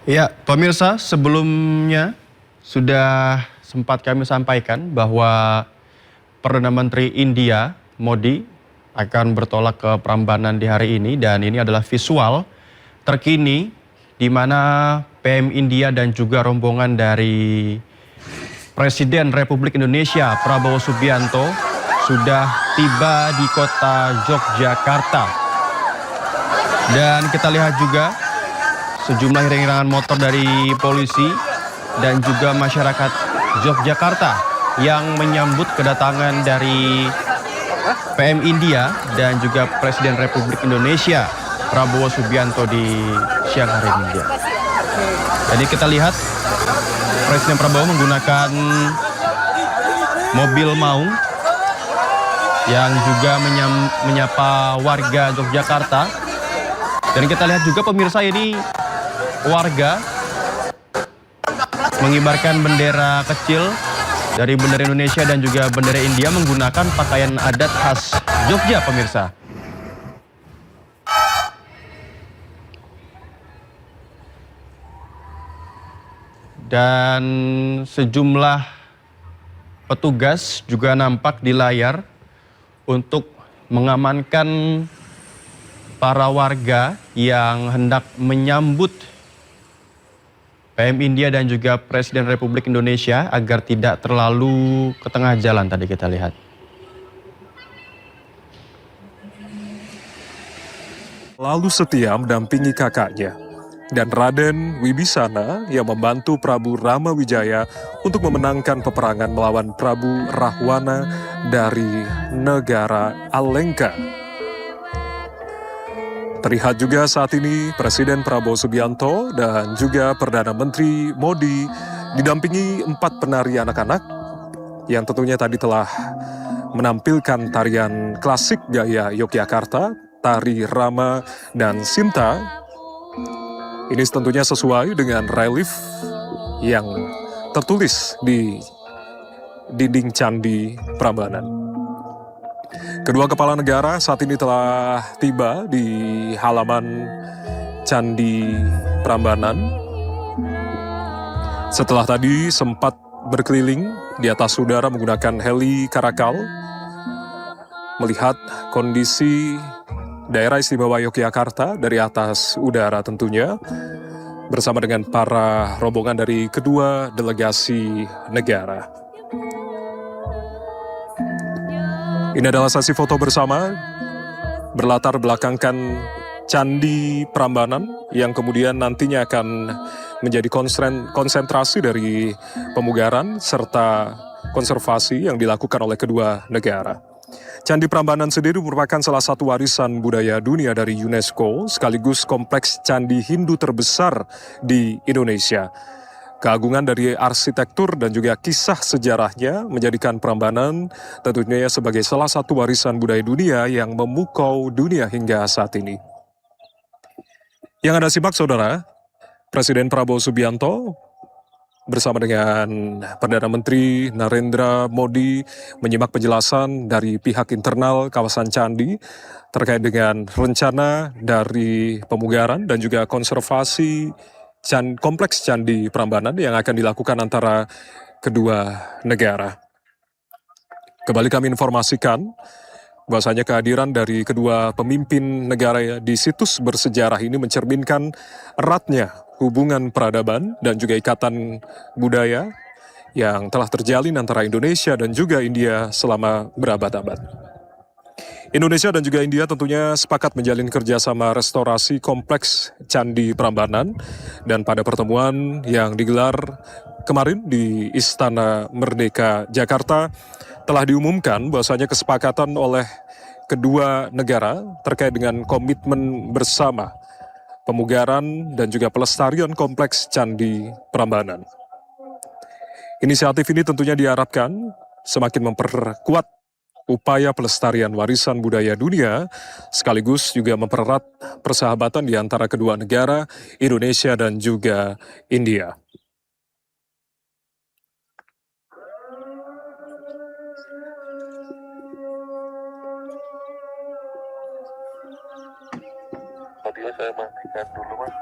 Ya, pemirsa, sebelumnya sudah sempat kami sampaikan bahwa Perdana Menteri India, Modi, akan bertolak ke Prambanan di hari ini dan ini adalah visual terkini di mana PM India dan juga rombongan dari Presiden Republik Indonesia Prabowo Subianto sudah tiba di kota Yogyakarta. Dan kita lihat juga sejumlah iring-iringan motor dari polisi dan juga masyarakat Yogyakarta yang menyambut kedatangan dari PM India dan juga Presiden Republik Indonesia Prabowo Subianto di siang hari ini. Jadi kita lihat Presiden Prabowo menggunakan mobil maung yang juga menyapa warga Yogyakarta. Dan kita lihat juga pemirsa ini warga mengibarkan bendera kecil dari bendera Indonesia dan juga bendera India menggunakan pakaian adat khas Jogja, pemirsa. Dan sejumlah petugas juga nampak di layar untuk mengamankan para warga yang hendak menyambut PM India dan juga Presiden Republik Indonesia agar tidak terlalu ke tengah jalan tadi kita lihat. Lalu Setia mendampingi kakaknya dan Raden Wibisana yang membantu Prabu Ramawijaya untuk memenangkan peperangan melawan Prabu Rahwana dari negara Alengka. Terlihat juga saat ini Presiden Prabowo Subianto dan juga Perdana Menteri Modi didampingi 4 penari anak-anak yang tentunya tadi telah menampilkan tarian klasik gaya Yogyakarta, tari Rama dan Sinta. Ini tentunya sesuai dengan relief yang tertulis di dinding Candi Prambanan. Kedua kepala negara saat ini telah tiba di halaman Candi Prambanan. Setelah tadi sempat berkeliling di atas udara menggunakan heli Karakal, melihat kondisi daerah istimewa Yogyakarta dari atas udara tentunya, bersama dengan para rombongan dari kedua delegasi negara. Ini adalah sesi foto bersama berlatar belakangkan Candi Prambanan yang kemudian nantinya akan menjadi konsentrasi dari pemugaran serta konservasi yang dilakukan oleh kedua negara. Candi Prambanan sendiri merupakan salah satu warisan budaya dunia dari UNESCO sekaligus kompleks candi Hindu terbesar di Indonesia. Keagungan dari arsitektur dan juga kisah sejarahnya menjadikan Prambanan tentunya sebagai salah satu warisan budaya dunia yang memukau dunia hingga saat ini. Yang Anda simak saudara, Presiden Prabowo Subianto bersama dengan Perdana Menteri Narendra Modi menyimak penjelasan dari pihak internal kawasan Candi terkait dengan rencana dari pemugaran dan juga konservasi kompleks Candi Prambanan yang akan dilakukan antara kedua negara. Kembali kami informasikan bahwasanya kehadiran dari kedua pemimpin negara di situs bersejarah ini mencerminkan eratnya hubungan peradaban dan juga ikatan budaya yang telah terjalin antara Indonesia dan juga India selama berabad-abad. Indonesia dan juga India tentunya sepakat menjalin kerjasama restorasi kompleks Candi Prambanan dan pada pertemuan yang digelar kemarin di Istana Merdeka Jakarta telah diumumkan bahwasanya kesepakatan oleh kedua negara terkait dengan komitmen bersama pemugaran dan juga pelestarian kompleks Candi Prambanan. Inisiatif ini tentunya diharapkan semakin memperkuat upaya pelestarian warisan budaya dunia, sekaligus juga mempererat persahabatan di antara kedua negara, Indonesia dan juga India. Tadi saya matikan dulu, Mas.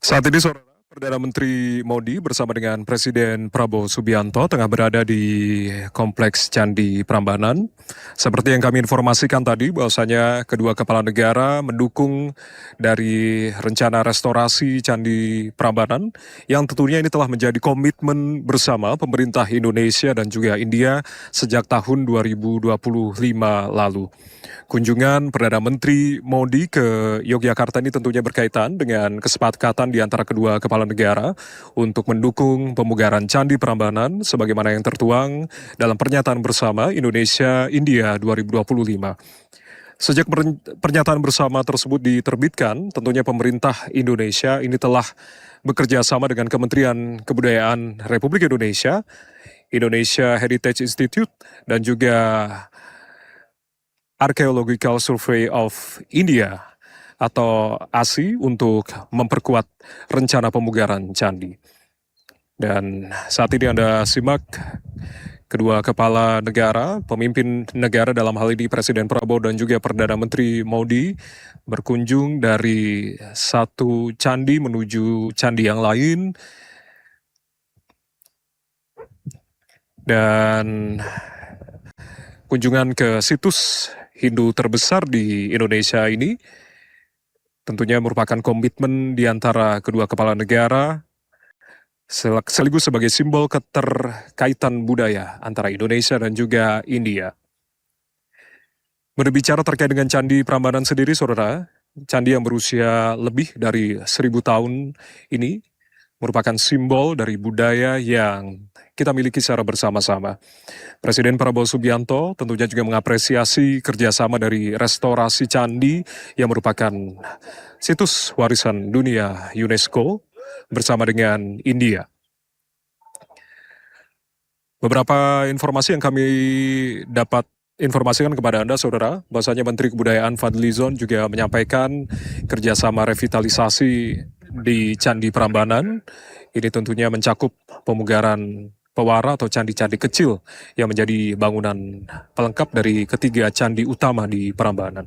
Saat ini Saudara, Perdana Menteri Modi bersama dengan Presiden Prabowo Subianto tengah berada di Kompleks Candi Prambanan. Seperti yang kami informasikan tadi bahwasanya kedua kepala negara mendukung dari rencana restorasi Candi Prambanan yang tentunya ini telah menjadi komitmen bersama pemerintah Indonesia dan juga India sejak tahun 2025 lalu. Kunjungan Perdana Menteri Modi ke Yogyakarta ini tentunya berkaitan dengan kesepakatan di antara kedua kepala negara untuk mendukung pemugaran Candi Prambanan sebagaimana yang tertuang dalam pernyataan bersama Indonesia-India 2025. Sejak pernyataan bersama tersebut diterbitkan, tentunya pemerintah Indonesia ini telah bekerja sama dengan Kementerian Kebudayaan Republik Indonesia, Indonesia Heritage Institute, dan juga Archaeological Survey of India atau ASI untuk memperkuat rencana pemugaran candi. Dan saat ini Anda simak kedua kepala negara, pemimpin negara dalam hal ini Presiden Prabowo dan juga Perdana Menteri Modi berkunjung dari satu candi menuju candi yang lain. Dan kunjungan ke situs Hindu terbesar di Indonesia ini tentunya merupakan komitmen di antara kedua kepala negara sekaligus sebagai simbol keterkaitan budaya antara Indonesia dan juga India. Berbicara terkait dengan Candi Prambanan sendiri, saudara, candi yang berusia lebih dari 1000 tahun ini merupakan simbol dari budaya yang kita miliki secara bersama-sama. Presiden Prabowo Subianto tentunya juga mengapresiasi kerjasama dari restorasi candi yang merupakan situs warisan dunia UNESCO bersama dengan India. Beberapa informasi yang kami dapat informasikan kepada Anda, saudara, bahwasanya Menteri Kebudayaan Fadlizon juga menyampaikan kerjasama revitalisasi di Candi Prambanan. Ini tentunya mencakup pemugaran pewara atau candi-candi kecil yang menjadi bangunan pelengkap dari ketiga candi utama di Prambanan.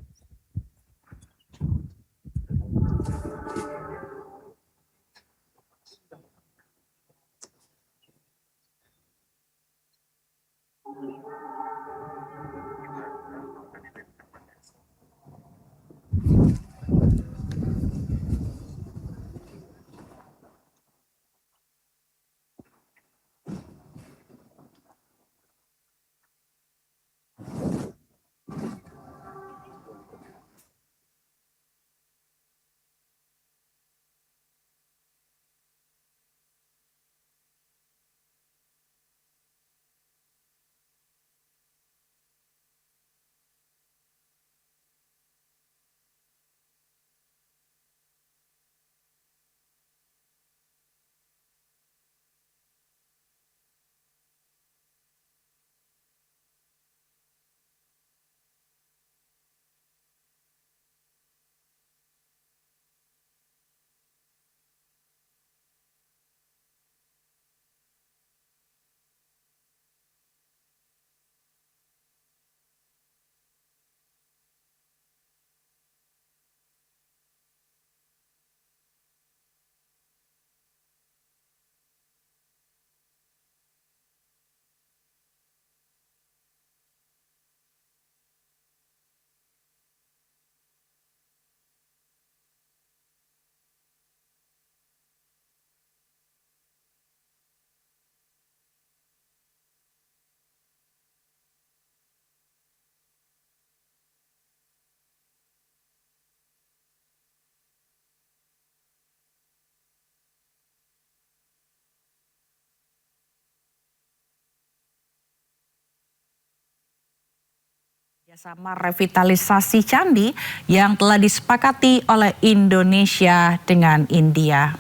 Kerjasama revitalisasi candi yang telah disepakati oleh Indonesia dengan India.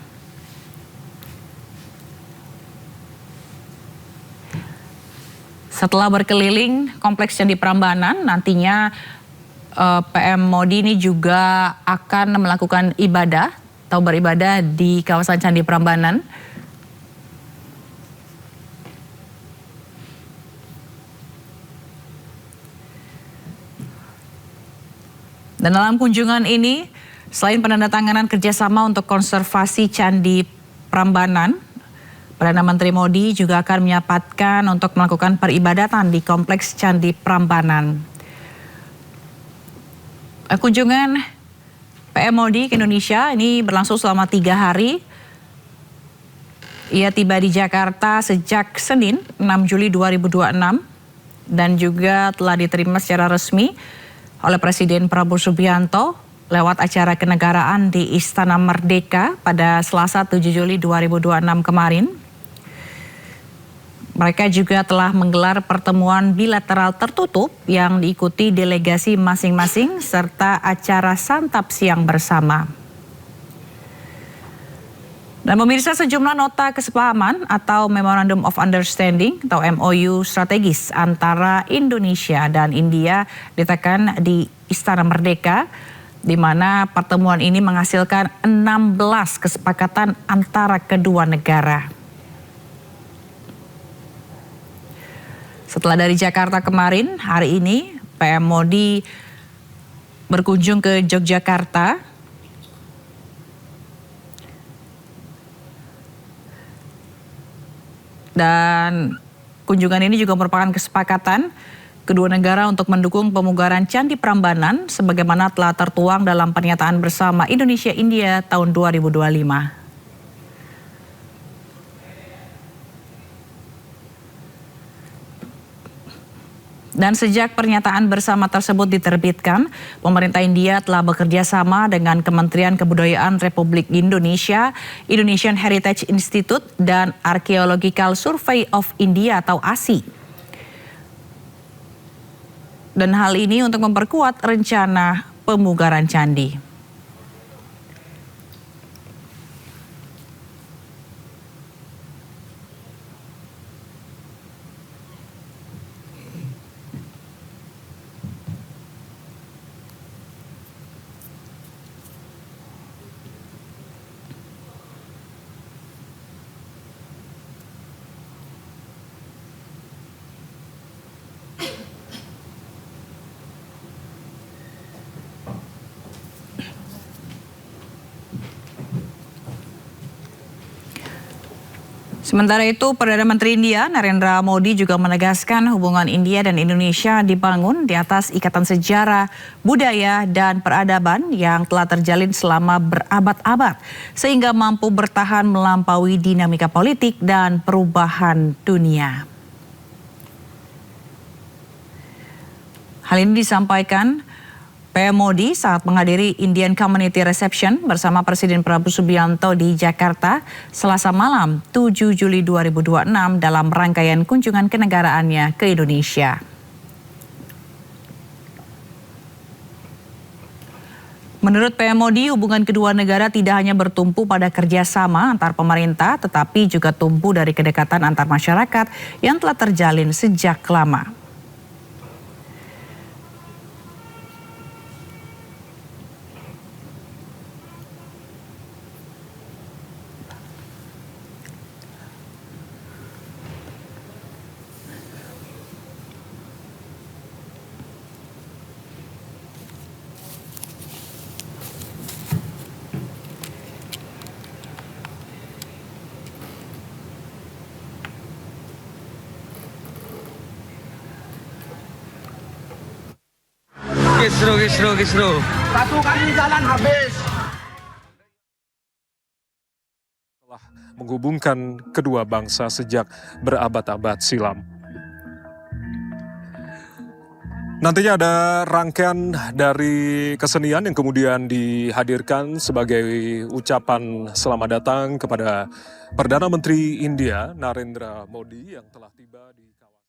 Setelah berkeliling Kompleks Candi Prambanan, nantinya PM Modi ini juga akan melakukan ibadah atau beribadah di kawasan Candi Prambanan. Dan dalam kunjungan ini, selain penandatanganan kerjasama untuk konservasi Candi Prambanan, Perdana Menteri Modi juga akan menyempatkan untuk melakukan peribadatan di Kompleks Candi Prambanan. Kunjungan PM Modi ke Indonesia ini berlangsung selama 3 hari. Ia tiba di Jakarta sejak Senin 6 Juli 2026 dan juga telah diterima secara resmi oleh Presiden Prabowo Subianto lewat acara kenegaraan di Istana Merdeka pada Selasa 7 Juli 2026 kemarin. Mereka juga telah menggelar pertemuan bilateral tertutup yang diikuti delegasi masing-masing serta acara santap siang bersama. Dan pemirsa, sejumlah nota kesepahaman atau Memorandum of Understanding atau MOU strategis antara Indonesia dan India ditekan di Istana Merdeka, di mana pertemuan ini menghasilkan 16 kesepakatan antara kedua negara. Setelah dari Jakarta kemarin, hari ini PM Modi berkunjung ke Yogyakarta. Dan kunjungan ini juga merupakan kesepakatan kedua negara untuk mendukung pemugaran Candi Prambanan sebagaimana telah tertuang dalam pernyataan bersama Indonesia-India tahun 2025. Dan sejak pernyataan bersama tersebut diterbitkan, pemerintah India telah bekerja sama dengan Kementerian Kebudayaan Republik Indonesia, Indonesian Heritage Institute, dan Archaeological Survey of India atau ASI. Dan hal ini untuk memperkuat rencana pemugaran candi. Sementara itu, Perdana Menteri India Narendra Modi juga menegaskan hubungan India dan Indonesia dibangun di atas ikatan sejarah, budaya, dan peradaban yang telah terjalin selama berabad-abad, sehingga mampu bertahan melampaui dinamika politik dan perubahan dunia. Hal ini disampaikan PM Modi saat menghadiri Indian Community Reception bersama Presiden Prabowo Subianto di Jakarta Selasa malam 7 Juli 2026 dalam rangkaian kunjungan kenegaraannya ke Indonesia. Menurut PM Modi, hubungan kedua negara tidak hanya bertumpu pada kerjasama antar pemerintah, tetapi juga tumbuh dari kedekatan antar masyarakat yang telah terjalin sejak lama. Kisru. Satu kali jalan habis. Telah menghubungkan kedua bangsa sejak berabad-abad silam. Nantinya ada rangkaian dari kesenian yang kemudian dihadirkan sebagai ucapan selamat datang kepada Perdana Menteri India Narendra Modi yang telah tiba di kawasan.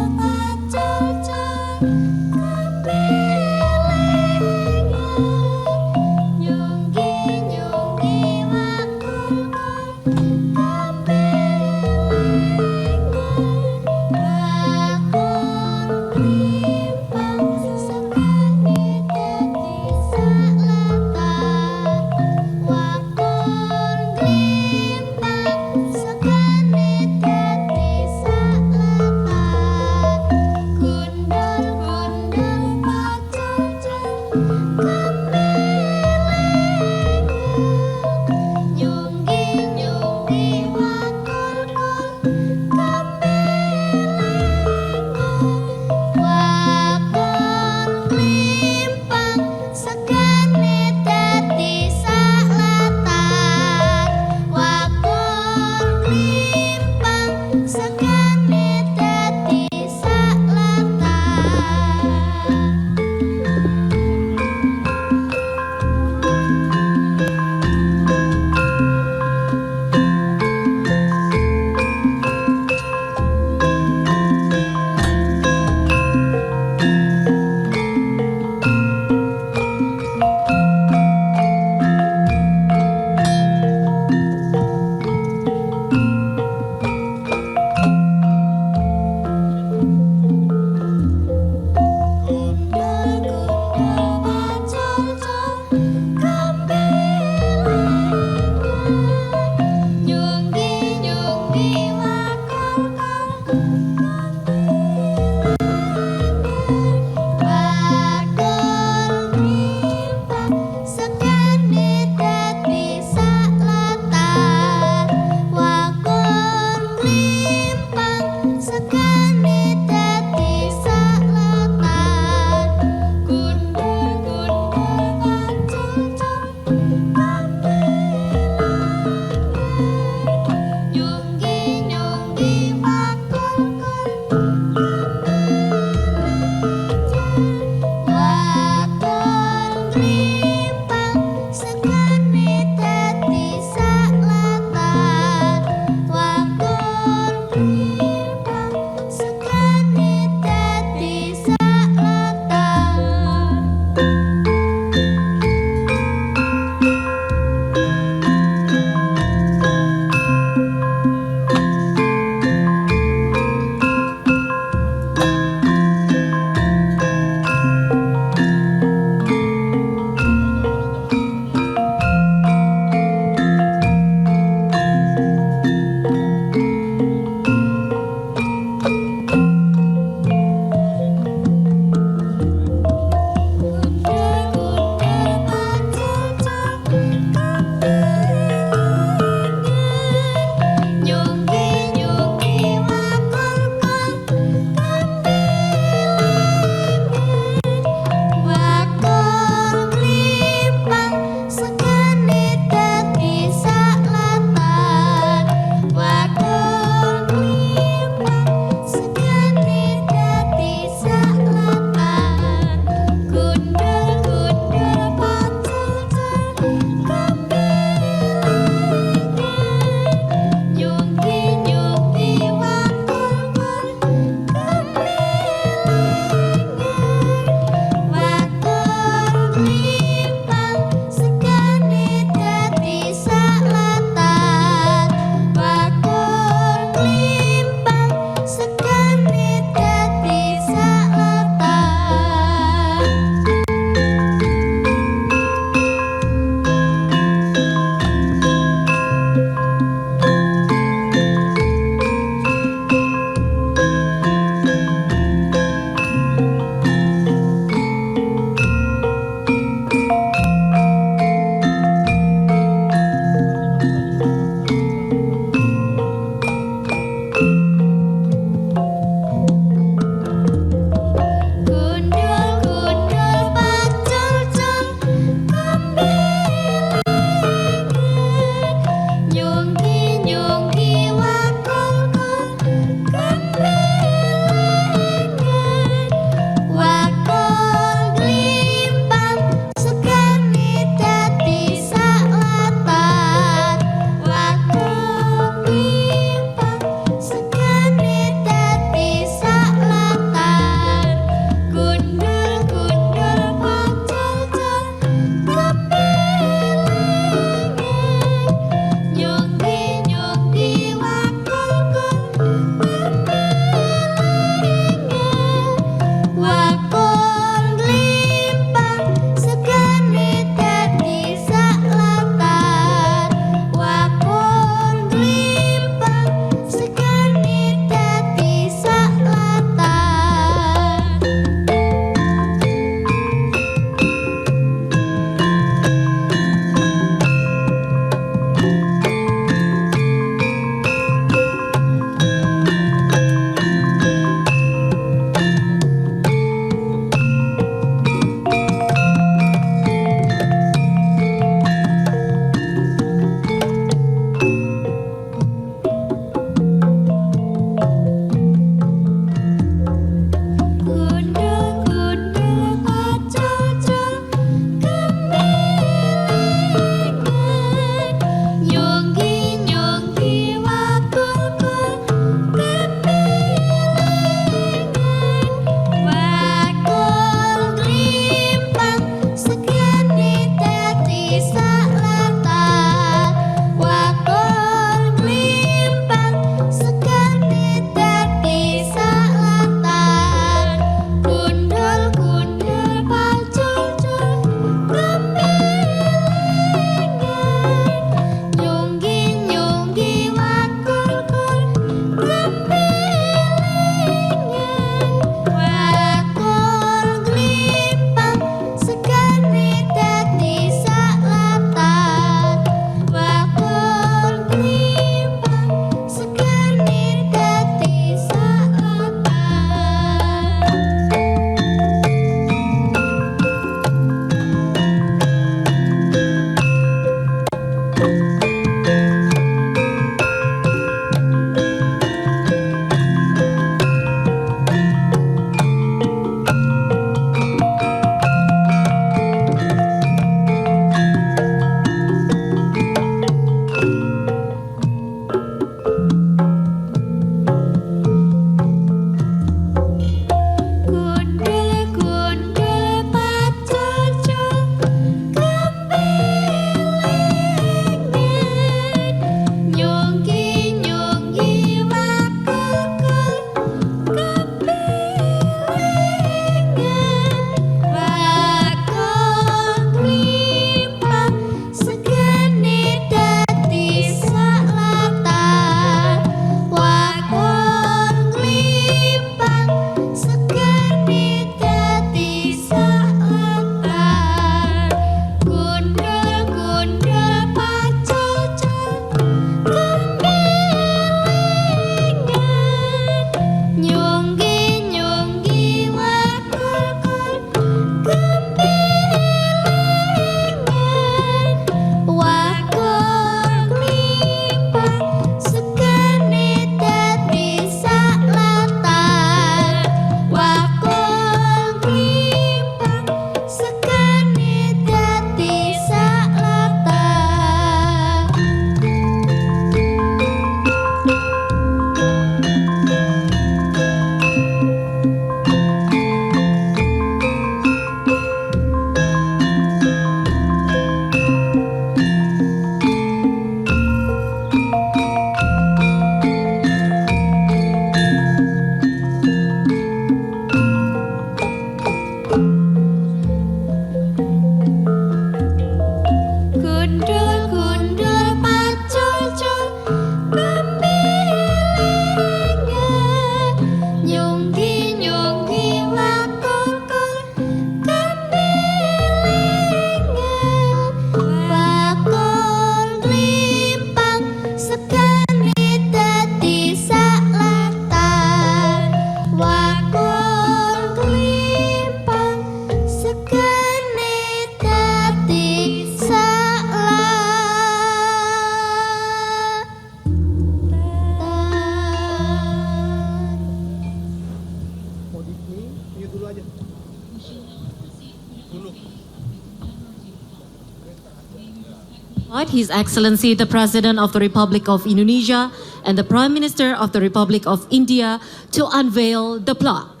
His Excellency the President of the Republic of Indonesia and the Prime Minister of the Republic of India to unveil the plaque.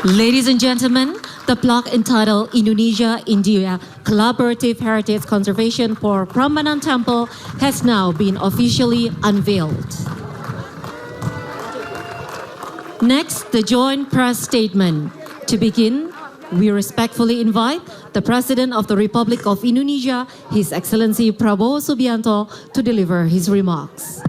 Ladies and gentlemen, the plaque entitled Indonesia-India Collaborative Heritage Conservation for Prambanan Temple has now been officially unveiled. Next, the joint press statement. To begin, we respectfully invite the President of the Republic of Indonesia, His Excellency Prabowo Subianto, to deliver his remarks.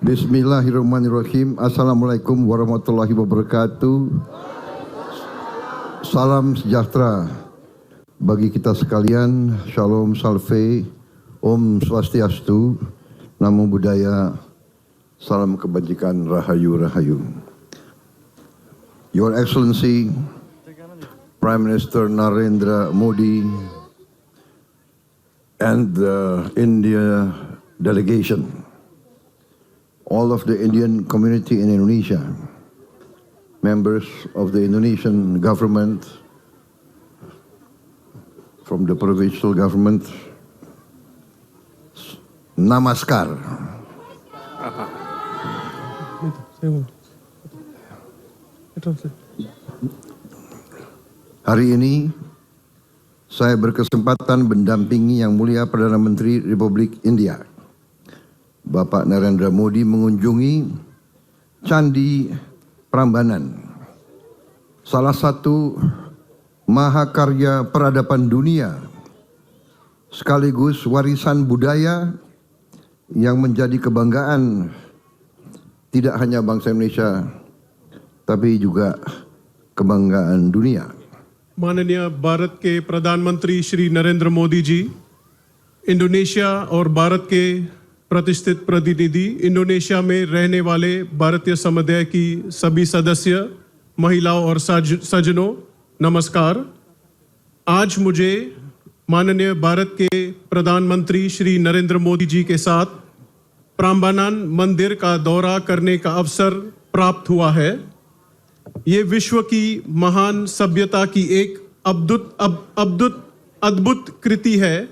Bismillahirrahmanirrahim. Assalamualaikum warahmatullahi wabarakatuh. Salam sejahtera bagi kita sekalian. Shalom Salve, Om Swastiastu, Namo Buddhaya, Salam Kebajikan, Rahayu Rahayu. Your Excellency Prime Minister Narendra Modi and the India delegation, all of the Indian community in Indonesia, members of the Indonesian government, from the provincial government, namaskar. Hari ini saya berkesempatan mendampingi Yang Mulia Perdana Menteri Republik India Bapak Narendra Modi mengunjungi Candi Prambanan, salah satu mahakarya peradaban dunia sekaligus warisan budaya yang menjadi kebanggaan tidak hanya bangsa Indonesia tapi juga kebanggaan dunia. माननीय भारत के प्रधानमंत्री श्री नरेंद्र मोदी जी, इंडोनेशिया और भारत के प्रतिष्ठित प्रतिनिधि, इंडोनेशिया में रहने वाले भारतीय समुदाय की सभी सदस्य, महिलाओं और सज्जनों, नमस्कार। आज मुझे माननीय भारत के प्रधानमंत्री श्री नरेंद्र मोदी जी के साथ प्राम्बानान मंदिर का दौरा करने का अवसर प्राप्त हुआ है। ये विश्व की महान सभ्यता की एक अद्भुत कृति है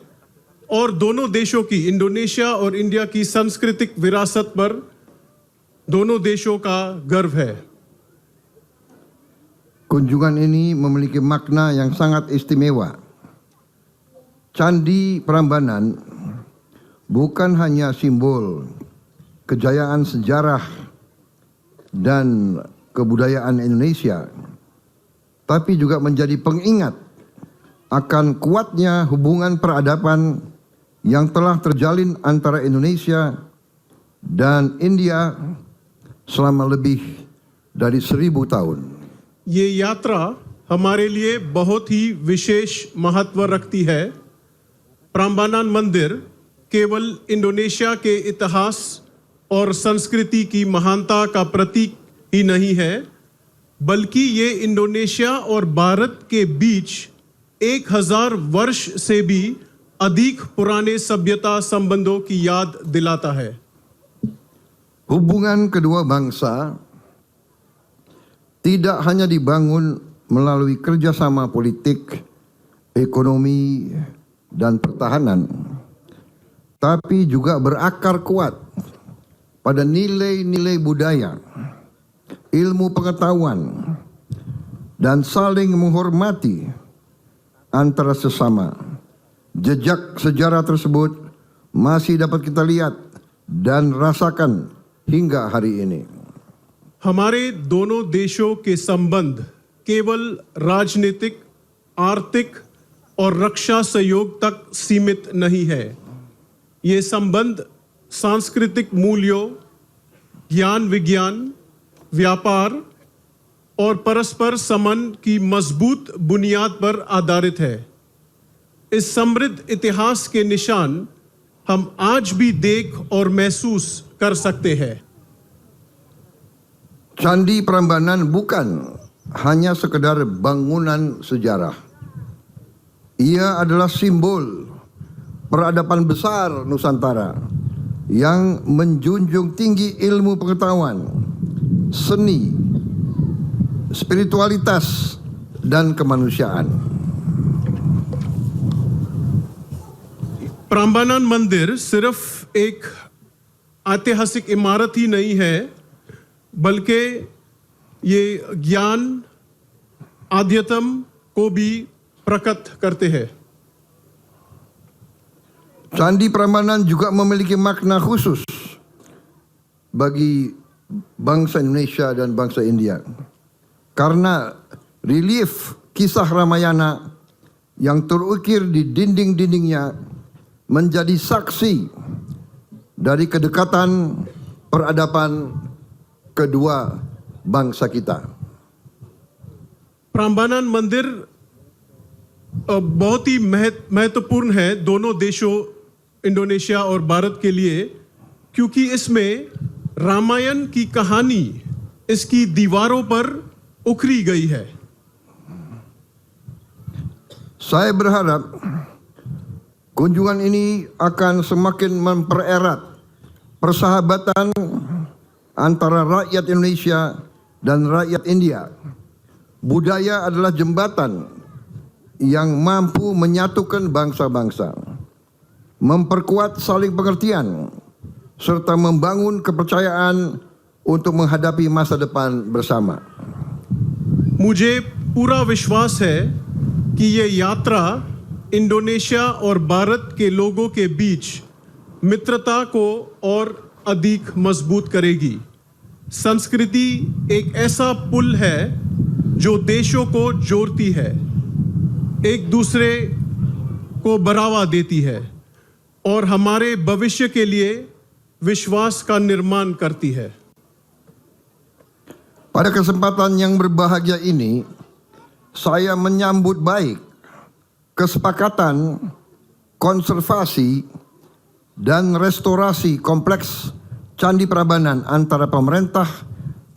और दोनों देशों की, इंडोनेशिया और इंडिया की सांस्कृतिक विरासत पर दोनों देशों का गर्व है। Kunjungan ini memiliki makna yang sangat istimewa. Candi Prambanan bukan hanya simbol kejayaan sejarah dan kebudayaan Indonesia, tapi juga menjadi pengingat akan kuatnya hubungan peradaban yang telah terjalin antara Indonesia dan India selama lebih dari 1000 tahun. ये यात्रा हमारे लिए बहुत ही विशेष महत्व रखती है। प्राम्बानान मंदिर केवल इंडोनेशिया के इतिहास और संस्कृति की महानता का प्रतीक ही नहीं है, बल्कि ये इंडोनेशिया और भारत के बीच 1000 वर्ष से भी अधिक पुराने सभ्यता संबंधों की याद दिलाता है। Hubungan kedua bangsa tidak hanya dibangun melalui kerjasama politik, ekonomi, dan pertahanan, tapi juga berakar kuat pada nilai-nilai budaya, ilmu pengetahuan, dan saling menghormati antara sesama. Jejak sejarah tersebut masih dapat kita lihat dan rasakan hingga hari ini. हमारे दोनों देशों के संबंध केवल राजनीतिक, आर्थिक और रक्षा सहयोग तक सीमित नहीं है। ये संबंध सांस्कृतिक मूल्यों, ज्ञान विज्ञान, व्यापार और परस्पर सम्मान की मजबूत बुनियाद पर आधारित है। इस समृद्ध इतिहास के निशान हम आज भी देख और महसूस कर सकते हैं। Candi Prambanan bukan hanya sekedar bangunan sejarah. Ia adalah simbol peradaban besar Nusantara yang menjunjung tinggi ilmu pengetahuan, seni, spiritualitas, dan kemanusiaan. प्रांबानन मंदिर सिर्फ एक ऐतिहासिक इमारत ही नहीं है, बल्कि ये ज्ञान आध्यात्म को भी प्रकट करते हैं। Candi Prambanan juga memiliki makna khusus bagi bangsa Indonesia dan bangsa India. Karena relief kisah Ramayana yang terukir di dinding-dindingnya menjadi saksi dari kedekatan peradaban kedua bangsa kita. प्रांबानन मंदिर बहुत ही महत्वपूर्ण है दोनों देशों इंडोनेशिया और भारत के लिए, क्योंकि इसमें रामायण की कहानी इसकी दीवारों पर उखरी गई है। Saya berharap kunjungan ini akan semakin mempererat persahabatan antara rakyat Indonesia dan rakyat India. Budaya adalah jembatan yang mampu menyatukan bangsa-bangsa, memperkuat saling pengertian, serta membangun kepercayaan untuk menghadapi masa depan bersama. मुझे पूरा विश्वास है कि ये यात्रा इंडोनेशिया और भारत के लोगों के बीच मित्रता को और अधिक मजबूत करेगी। संस्कृति एक ऐसा पुल है जो देशों को जोड़ती है, एक दूसरे को बढ़ावा देती है और हमारे भविष्य के लिए विश्वास का निर्माण करती है। Pada kesempatan yang berbahagia ini, saya menyambut baik kesepakatan konservasi dan restorasi kompleks Candi Prambanan antara pemerintah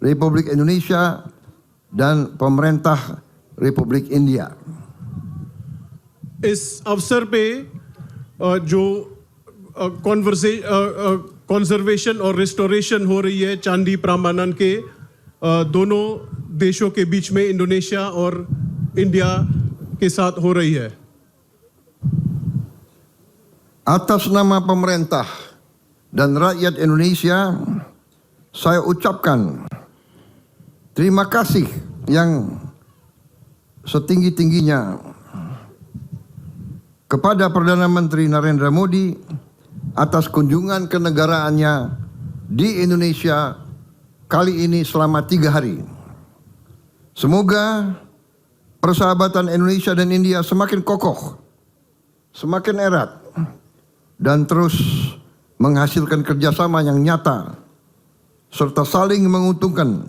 Republik Indonesia dan pemerintah Republik India. इस अवसर पे जो कंजर्वेशन और रिस्टोरेशन हो रही है चांदी प्रांबानन के दोनों देशों के बीच में, इंडोनेशिया और इंडिया के साथ हो रही है। Atas nama pemerintah dan rakyat Indonesia, saya ucapkan terima kasih yang setinggi-tingginya kepada Perdana Menteri Narendra Modi atas kunjungan kenegaraannya di Indonesia kali ini selama 3 hari. Semoga persahabatan Indonesia dan India semakin kokoh, semakin erat, dan terus menghasilkan kerjasama yang nyata serta saling menguntungkan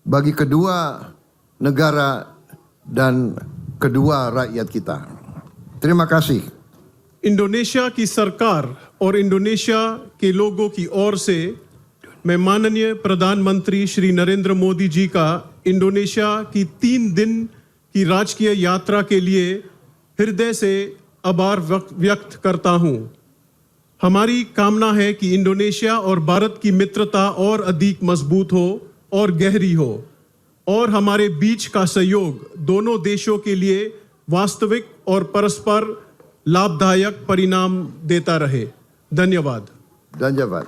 bagi kedua negara dan kedua rakyat kita. Terima kasih. Indonesia की सरकार और इंडोनेशिया के लोगों की ओर से मैं माननीय प्रधानमंत्री श्री नरेंद्र मोदी जी का इंडोनेशिया की 3 दिन की राजकीय यात्रा के लिए हृदय से आभार व्यक्त करता हूं। हमारी कामना है कि इंडोनेशिया और भारत की मित्रता और अधिक मजबूत हो और गहरी हो, और हमारे बीच का सहयोग दोनों देशों के लिए वास्तविक और परस्पर लाभदायक परिणाम देता रहे। धन्यवाद। Dhanyavad.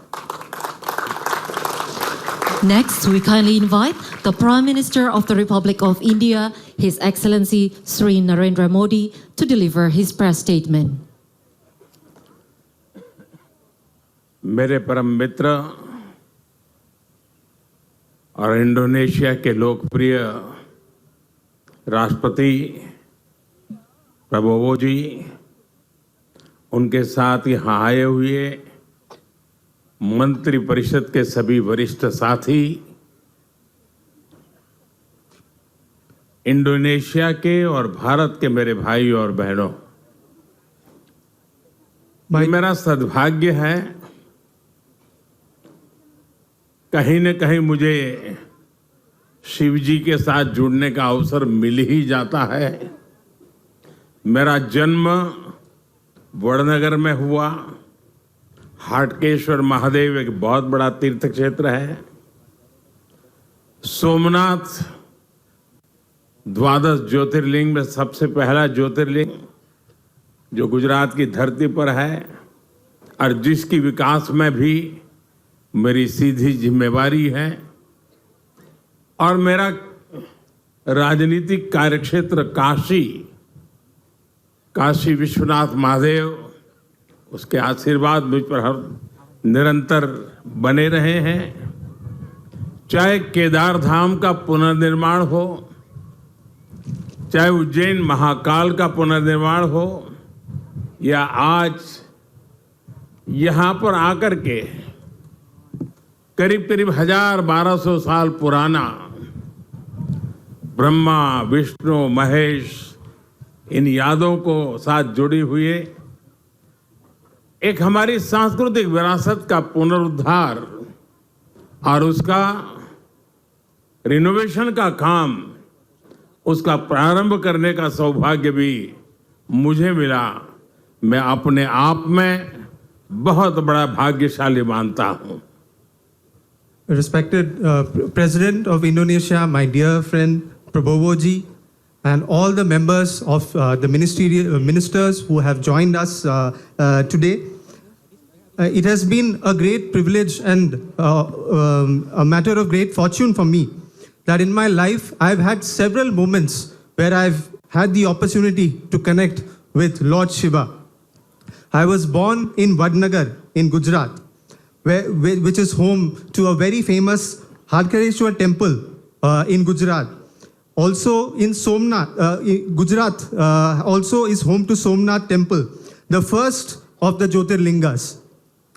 Next, we kindly invite the Prime Minister of the Republic of India, His Excellency Sri Narendra Modi, to deliver his press statement. मेरे परम मित्र और इंडोनेशिया के लोकप्रिय राष्ट्रपति प्रबोवो जी, उनके साथ यहाँ आए हुए मंत्रिपरिषद के सभी वरिष्ठ साथी, इंडोनेशिया के और भारत के मेरे भाई और बहनों, My- ये मेरा सद्भाग्य है, कहीं न कहीं मुझे शिव जी के साथ जुड़ने का अवसर मिल ही जाता है। मेरा जन्म वडनगर में हुआ। हाटकेश्वर महादेव एक बहुत बड़ा तीर्थ क्षेत्र है। सोमनाथ द्वादश ज्योतिर्लिंग में सबसे पहला ज्योतिर्लिंग जो गुजरात की धरती पर है और जिसकी विकास में भी मेरी सीधी जिम्मेवारी है। और मेरा राजनीतिक कार्यक्षेत्र काशी विश्वनाथ महादेव, उसके आशीर्वाद मुझ पर हर निरंतर बने रहे हैं। चाहे केदार धाम का पुनर्निर्माण हो, चाहे उज्जैन महाकाल का पुनर्निर्माण हो, या आज यहाँ पर आकर के करीब करीब 1200 साल पुराना ब्रह्मा विष्णु महेश इन यादों को साथ जुड़ी हुई एक हमारी सांस्कृतिक विरासत का पुनरुद्धार और उसका रिनोवेशन का काम, उसका प्रारंभ करने का सौभाग्य भी मुझे मिला। मैं अपने आप में बहुत बड़ा भाग्यशाली मानता हूं। Respected President of Indonesia, my dear friend Prabowo ji, and all the members of the ministers who have joined us today. It has been a great privilege and a matter of great fortune for me that in my life I've had several moments where I've had the opportunity to connect with Lord Shiva. I was born in Vadnagar in Gujarat, which is home to a very famous Hadkareshwar temple in Gujarat. Also in Somnath, Gujarat also is home to Somnath temple, the first of the Jyotirlingas.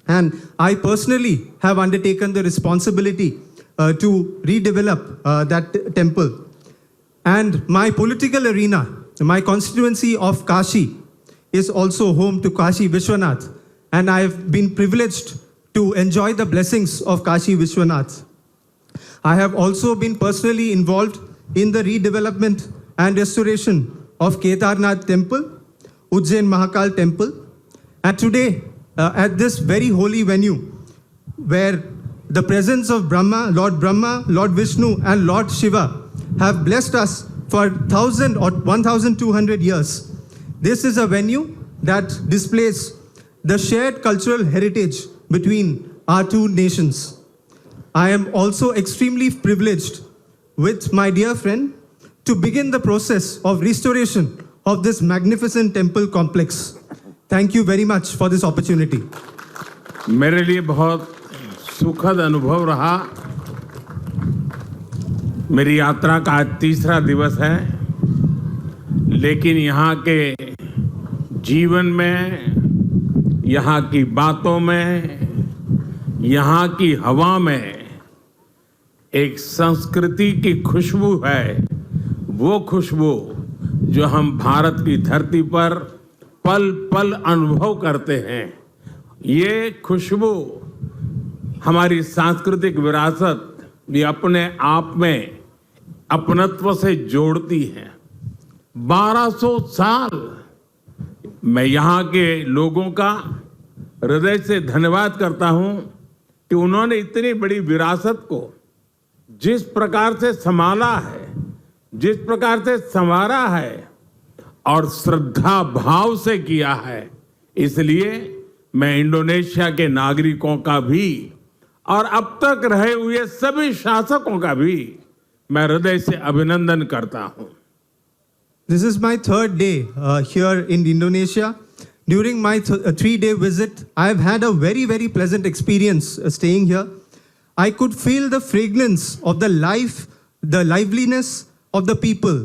And I personally have undertaken the responsibility to redevelop that temple. And my political arena, my constituency of Kashi, is also home to Kashi Vishwanath. And I have been privileged to enjoy the blessings of Kashi Vishwanath. I have also been personally involved in the redevelopment and restoration of Kedarnath temple, Ujjain Mahakal temple. And today, at this very holy venue, where the presence of Brahma, Lord Vishnu, and Lord Shiva have blessed us for 1,000 or 1,200 years. This is a venue that displays the shared cultural heritage between our two nations. I am also extremely privileged with my dear friend to begin the process of restoration of this magnificent temple complex. Thank you very much for this opportunity. मेरे लिए बहुत सुखद अनुभव रहा। मेरी यात्रा का आज तीसरा दिवस है, लेकिन यहाँ के जीवन में, यहाँ की बातों में, यहाँ की हवा में एक संस्कृति की खुशबू है। वो खुशबू जो हम भारत की धरती पर पल पल अनुभव करते हैं। ये खुशबू हमारी सांस्कृतिक विरासत ये अपने आप में अपनत्व से जोड़ती है। 1200 साल मैं यहाँ के लोगों का हृदय से धन्यवाद करता हूँ कि उन्होंने इतनी बड़ी विरासत को जिस प्रकार से संभाला है, जिस प्रकार से संवारा है और श्रद्धा भाव से किया है। इसलिए मैं इंडोनेशिया के नागरिकों का भी और अब तक रहे हुए सभी शासकों का भी मैं हृदय से अभिनंदन करता हूं। This is my third day here in Indonesia. During my 3-day visit, I have had a very, very pleasant experience staying here. I could feel the fragrance of the life, the liveliness of the people,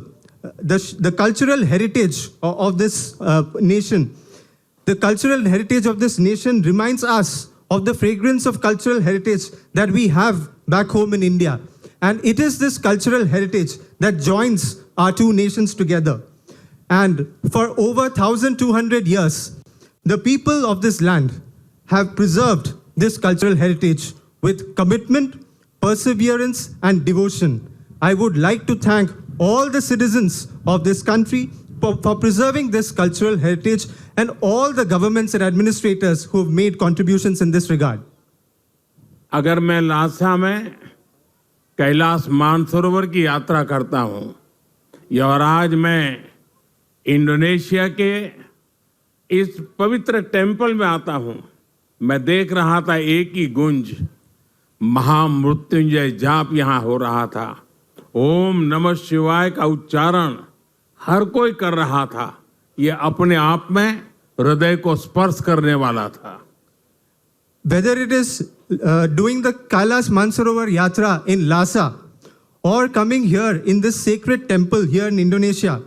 the cultural heritage of this nation. The cultural heritage of this nation reminds us of the fragrance of cultural heritage that we have back home in India. And it is this cultural heritage that joins our two nations together. And for over 1,200 years, the people of this land have preserved this cultural heritage with commitment, perseverance, and devotion. I would like to thank all the citizens of this country for preserving this cultural heritage and all the governments and administrators who have made contributions in this regard. अगर मैं लासा में कैलाश मानसरोवर की यात्रा करता हूं और आज मैं इंडोनेशिया के इस पवित्र टेम्पल में आता हूं, मैं देख रहा था एक ही गुंज महामृत्युंजय जाप यहां हो रहा था। ओम नमः शिवाय का उच्चारण हर कोई कर रहा था। ये अपने आप में हृदय को स्पर्श करने वाला था। Whether it is doing the Kailash Mansarovar Yatra in Lhasa or coming here in this sacred temple here in Indonesia,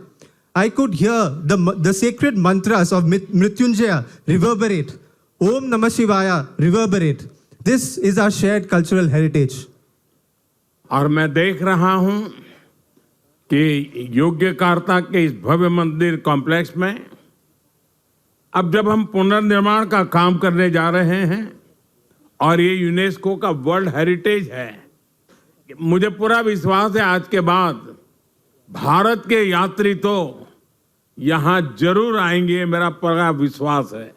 I could hear the sacred mantras of Mrityunjaya reverberate. Om Namah Shivaya reverberate. This is our shared cultural heritage. और मैं देख रहा हूं कि योग्यकार्ता के इस भव्य मंदिर कॉम्प्लेक्स में अब जब हम पुनर्निर्माण का काम करने जा रहे हैं और ये यूनेस्को का वर्ल्ड हेरिटेज है, मुझे पूरा विश्वास है आज के बाद भारत के यात्री तो यहां जरूर आएंगे, मेरा पूरा विश्वास है।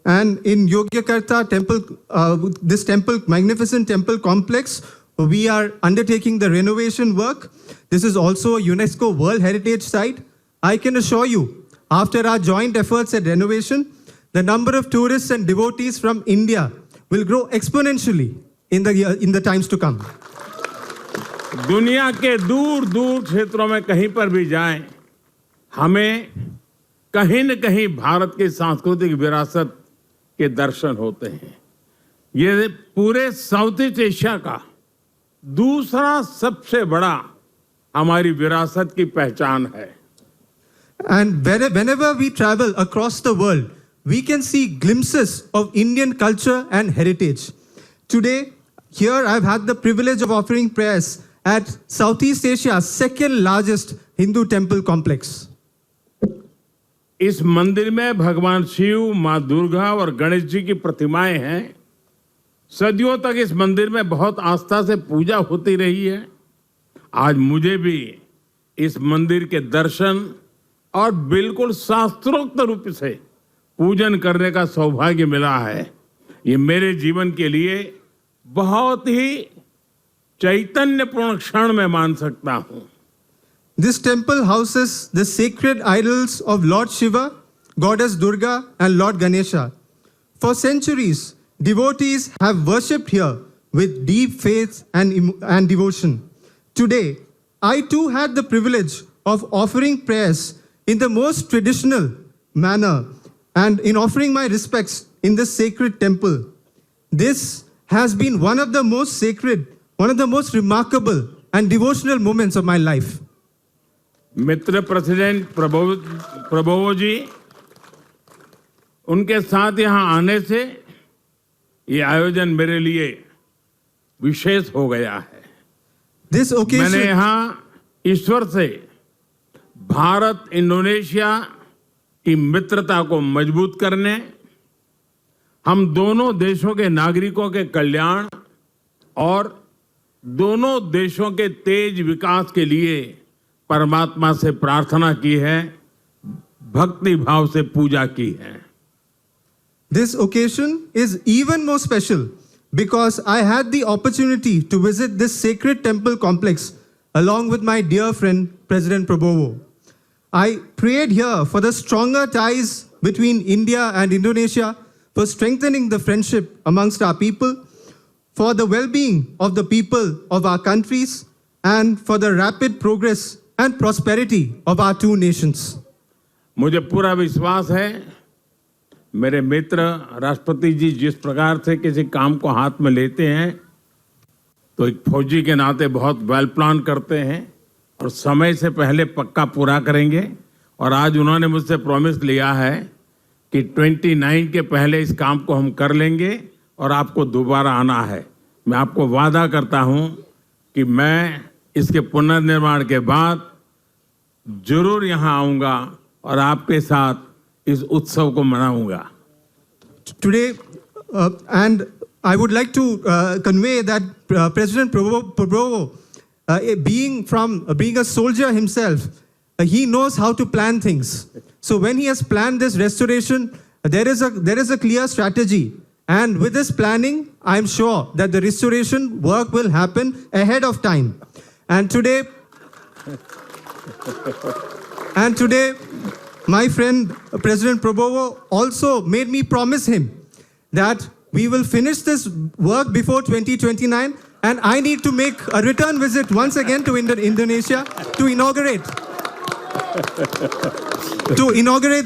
And in Yogyakarta temple, this temple, magnificent temple complex, we are undertaking the renovation work. This is also a UNESCO World Heritage Site. I can assure you, after our joint efforts at renovation, the number of tourists and devotees from India will grow exponentially in the times to come. दुनिया के दूर दूर क्षेत्रों में कहीं पर भी जाएं, हमें कहीं न कहीं भारत की सांस्कृतिक विरासत के दर्शन होते हैं। ये पूरे साउथ ईस्ट एशिया का दूसरा सबसे बड़ा हमारी विरासत की पहचान है। And whenever we travel across the world, we can see glimpses of Indian culture and heritage. Today, here I've had the privilege of offering prayers at Southeast Asia's second largest Hindu temple complex. इस मंदिर में भगवान शिव, माँ दुर्गा और गणेश जी की प्रतिमाएं हैं। सदियों तक इस मंदिर में बहुत आस्था से पूजा होती रही है। आज मुझे भी इस मंदिर के दर्शन और बिल्कुल शास्त्रोक्त रूप से पूजन करने का सौभाग्य मिला है। ये मेरे जीवन के लिए बहुत ही चैतन्यपूर्ण क्षण मैं मान सकता हूं। This temple houses the sacred idols of Lord Shiva, Goddess Durga, and Lord Ganesha. For centuries, devotees have worshipped here with deep faith and devotion. Today, I too had the privilege of offering prayers in the most traditional manner and in offering my respects in this sacred temple. This has been one of the most sacred, one of the most remarkable and devotional moments of my life. मित्र president Prabowo ji, उनके साथ यहाँ आने से ये आयोजन मेरे लिए विशेष हो गया है। This occasion, मैंने यहाँ ईश्वर से भारत इंडोनेशिया की मित्रता को मजबूत करने, हम दोनों देशों के नागरिकों के कल्याण और दोनों देशों के तेज विकास के लिए परमात्मा से प्रार्थना की है, भक्ति भाव से पूजा की है। This occasion is even more special because I had the opportunity to visit this sacred temple complex along with my dear friend President Prabowo. I prayed here for the stronger ties between India and Indonesia, for strengthening the friendship amongst our people, for the well-being of the people of our countries, and for the rapid progress and prosperity of our two nations. मुझे पूरा विश्वास है मेरे मित्र राष्ट्रपति जी जिस प्रकार से किसी काम को हाथ में लेते हैं तो एक फौजी के नाते बहुत वेल प्लान करते हैं और समय से पहले पक्का पूरा करेंगे। और आज उन्होंने मुझसे प्रॉमिस लिया है कि 29 के पहले इस काम को हम कर लेंगे और आपको दोबारा आना है। मैं आपको वादा करता हूं कि मैं इसके पुनर्निर्माण के बाद जरूर यहां आऊंगा और आपके साथ इस उत्सव को मनाऊंगा। today, and I would like to convey that President Prabowo, being a soldier himself, he knows how to plan things. So when he has planned this restoration, there is a clear strategy. And with this planning, I'm sure that the restoration work will happen ahead of time. And today, my friend President Prabowo also made me promise him that we will finish this work before 2029, and I need to make a return visit once again to Indonesia to inaugurate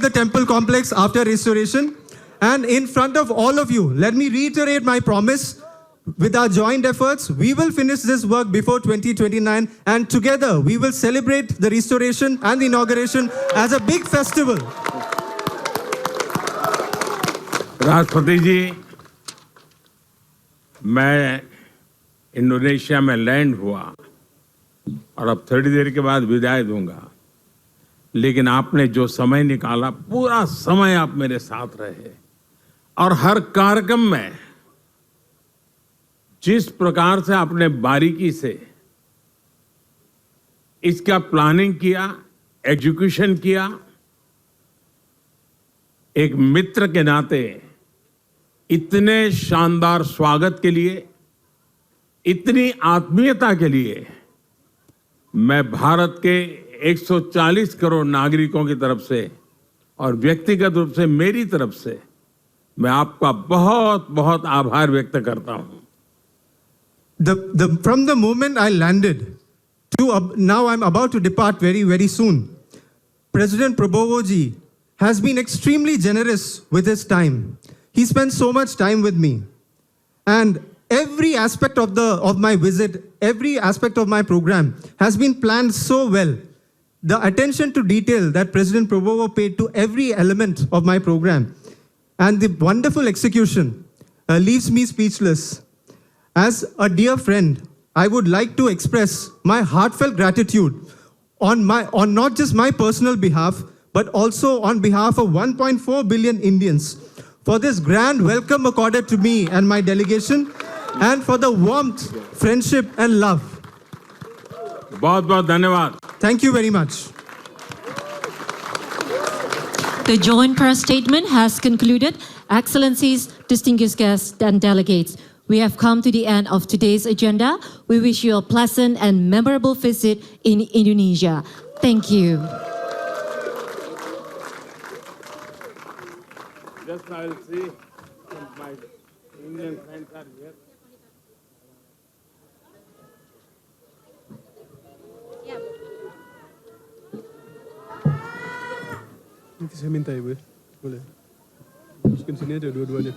the temple complex after restoration. And in front of all of you, let me reiterate my promise. With our joint efforts, we will finish this work before 2029, and together we will celebrate the restoration and the inauguration as a big festival. राष्ट्रपति जी, मैं इंडोनेशिया में लैंड हुआ और अब थोड़ी देर के बाद विदाई दूंगा, लेकिन आपने जो समय निकाला, पूरा समय आप मेरे साथ रहे और हर कार्यक्रम में जिस प्रकार से आपने बारीकी से इसका प्लानिंग किया, एग्जीक्यूशन किया, एक मित्र के नाते इतने शानदार स्वागत के लिए, इतनी आत्मीयता के लिए मैं भारत के 140 करोड़ नागरिकों की तरफ से और व्यक्तिगत रूप से मेरी तरफ से मैं आपका बहुत बहुत आभार व्यक्त करता हूं। From the moment I landed to now I'm about to depart very, very soon, President Prabowo ji has been extremely generous with his time. He spent so much time with me. And every aspect of my visit, every aspect of my program has been planned so well. The attention to detail that President Prabowo paid to every element of my program and the wonderful execution leaves me speechless. As a dear friend, I would like to express my heartfelt gratitude on not just my personal behalf, but also on behalf of 1.4 billion Indians for this grand welcome accorded to me and my delegation, and for the warmth, friendship and love. बहुत-बहुत धन्यवाद. Thank you very much. The joint press statement has concluded. Excellencies, distinguished guests and delegates, we have come to the end of today's agenda. We wish you a pleasant and memorable visit in Indonesia. Thank you. Just I will see my Indian friends are here. Nanti saya minta ya Bu, boleh. Masukin sini aja dua-duanya.